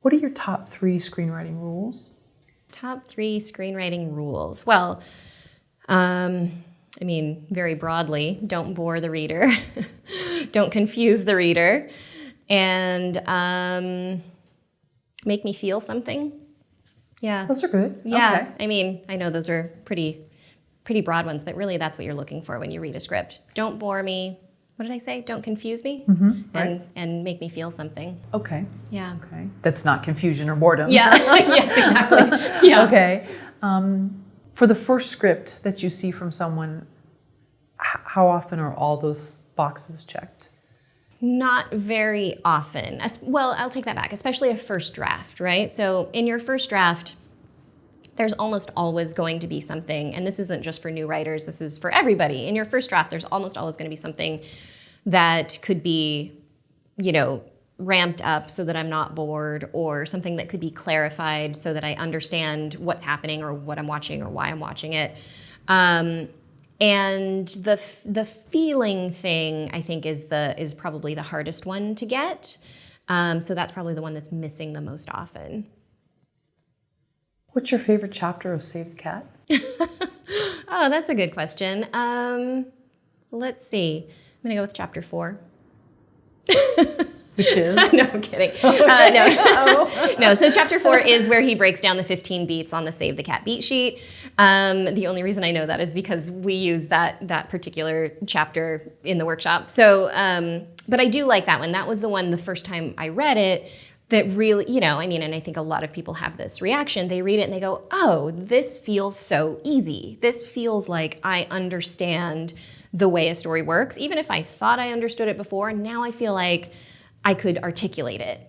What are your top 3 screenwriting rules? Top 3 screenwriting rules. Well, I mean, very broadly, don't bore the reader, don't confuse the reader, and make me feel something. Yeah. Those are good. Yeah. Okay. I mean, I know those are pretty broad ones, but really that's what you're looking for when you read a script. Don't bore me. What did I say? Don't confuse me, right. and make me feel something. Okay. Yeah. Okay. That's not confusion or boredom. Yeah. Yes, exactly. Yeah. Okay. For the first script that you see from someone, how often are all those boxes checked? Not very often. Well, I'll take that back, especially a first draft, right? So in your first draft, there's almost always going to be something, and this isn't just for new writers, this is for everybody. In your first draft, there's almost always going to be something that could be, ramped up so that I'm not bored, or something that could be clarified so that I understand what's happening or what I'm watching or why I'm watching it. And the feeling thing, I think, is probably the hardest one to get. So that's probably the one that's missing the most often. What's your favorite chapter of Save the Cat? Oh, that's a good question. Let's see. I'm going to go with chapter 4. Which is? No, I'm kidding. No, so chapter 4 is where he breaks down the 15 beats on the Save the Cat beat sheet. The only reason I know that is because we use that particular chapter in the workshop. So, but I do like that one. That was the one the first time I read it that really, and I think a lot of people have this reaction. They read it and they go, oh, this feels so easy. This feels like I understand the way a story works. Even if I thought I understood it before, now I feel like I could articulate it,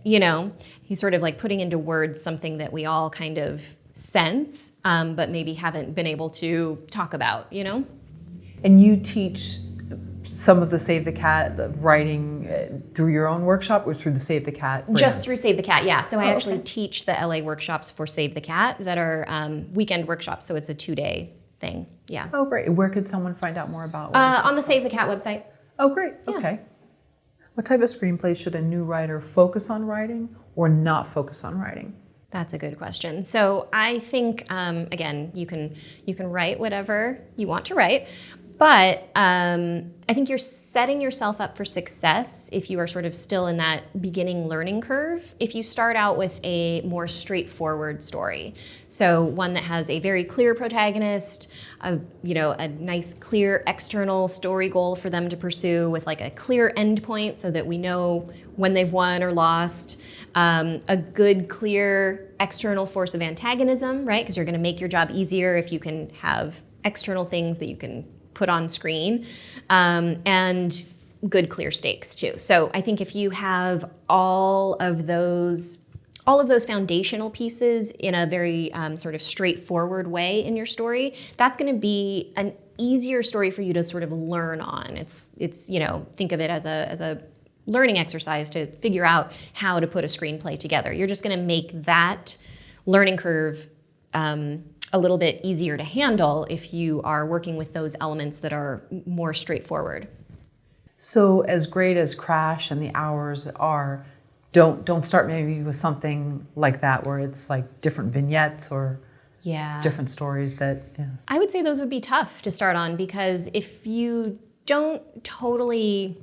He's sort of like putting into words something that we all kind of sense, but maybe haven't been able to talk about, And you teach some of the Save the Cat writing through your own workshop or through the Save the Cat brand? Just through Save the Cat, yeah. So I actually teach the LA workshops for Save the Cat that are weekend workshops, so it's a 2-day thing, yeah. Oh, great. Where could someone find out more about on the Save the Cat website. Oh, great. Yeah. Okay. What type of screenplays should a new writer focus on writing or not focus on writing? That's a good question. So I think, again, you can write whatever you want to write, but I think you're setting yourself up for success if you are sort of still in that beginning learning curve. If you start out with a more straightforward story, so one that has a very clear protagonist, a nice clear external story goal for them to pursue with like a clear end point so that we know when they've won or lost, a good clear external force of antagonism, right? Because you're going to make your job easier if you can have external things that you can put on screen, and good clear stakes too. So I think if you have all of those foundational pieces in a very sort of straightforward way in your story, that's going to be an easier story for you to sort of learn on. It's think of it as a learning exercise to figure out how to put a screenplay together. You're just going to make that learning curve a little bit easier to handle if you are working with those elements that are more straightforward. So as great as Crash and The Hours are, don't start maybe with something like that where it's like different vignettes or different stories that... Yeah. I would say those would be tough to start on because if you don't totally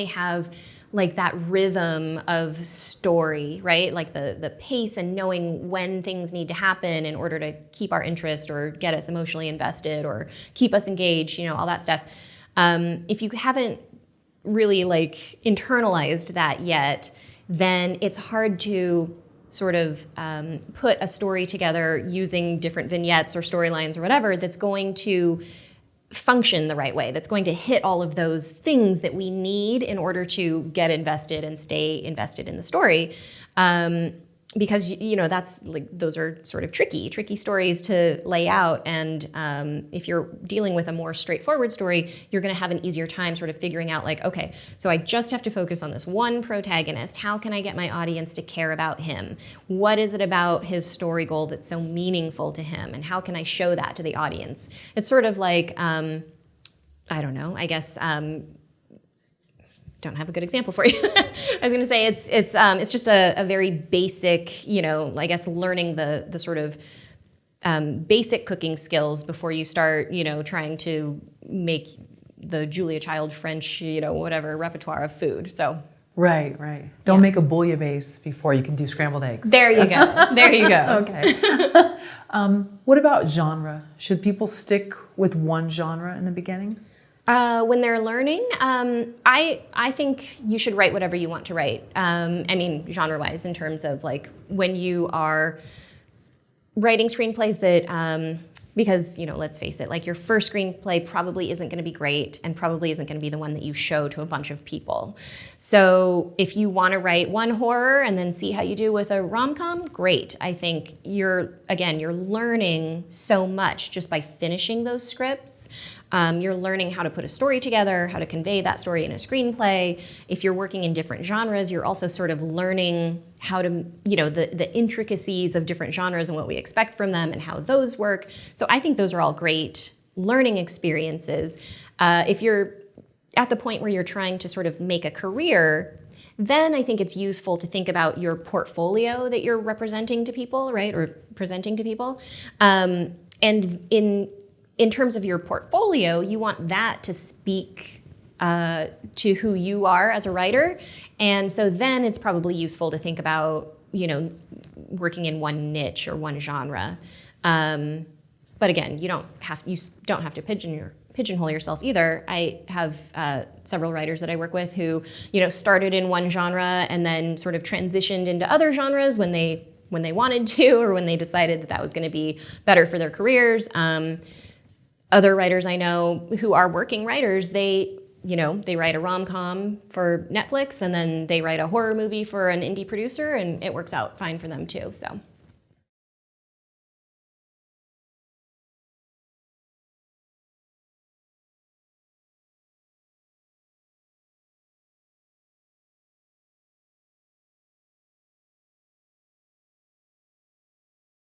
have like that rhythm of story, right? Like the pace and knowing when things need to happen in order to keep our interest or get us emotionally invested or keep us engaged, all that stuff. If you haven't really like internalized that yet, then it's hard to sort of put a story together using different vignettes or storylines or whatever that's going to function the right way, that's going to hit all of those things that we need in order to get invested and stay invested in the story. Because that's like those are sort of tricky stories to lay out, and if you're dealing with a more straightforward story, you're going to have an easier time sort of figuring out like, okay, so I just have to focus on this one protagonist. How can I get my audience to care about him? What is it about his story goal that's so meaningful to him, and how can I show that to the audience? It's sort of like I don't know, I guess don't have a good example for you. I was going to say it's just a very basic, I guess learning the sort of basic cooking skills before you start, trying to make the Julia Child French, whatever repertoire of food. So. Right. Don't make a bouillabaisse before you can do scrambled eggs. There you go. There you go. Okay. What about genre? Should people stick with one genre in the beginning? When they're learning, I think you should write whatever you want to write. Genre-wise, in terms of like when you are writing screenplays that, because, let's face it, like your first screenplay probably isn't going to be great and probably isn't going to be the one that you show to a bunch of people. So if you want to write one horror and then see how you do with a rom-com, great. I think you're learning so much just by finishing those scripts. You're learning how to put a story together, how to convey that story in a screenplay. If you're working in different genres, you're also sort of learning how to, the intricacies of different genres and what we expect from them and how those work. So I think those are all great learning experiences. If you're at the point where you're trying to sort of make a career, then I think it's useful to think about your portfolio that you're representing to people, right, or presenting to people. And in terms of your portfolio, you want that to speak to who you are as a writer. And so then it's probably useful to think about, working in one niche or one genre. But again, you don't have to pigeonhole yourself either. I have several writers that I work with who, started in one genre and then sort of transitioned into other genres when they wanted to, or when they decided that was going to be better for their careers. Other writers I know who are working writers, they write a rom-com for Netflix and then they write a horror movie for an indie producer, and it works out fine for them too. So.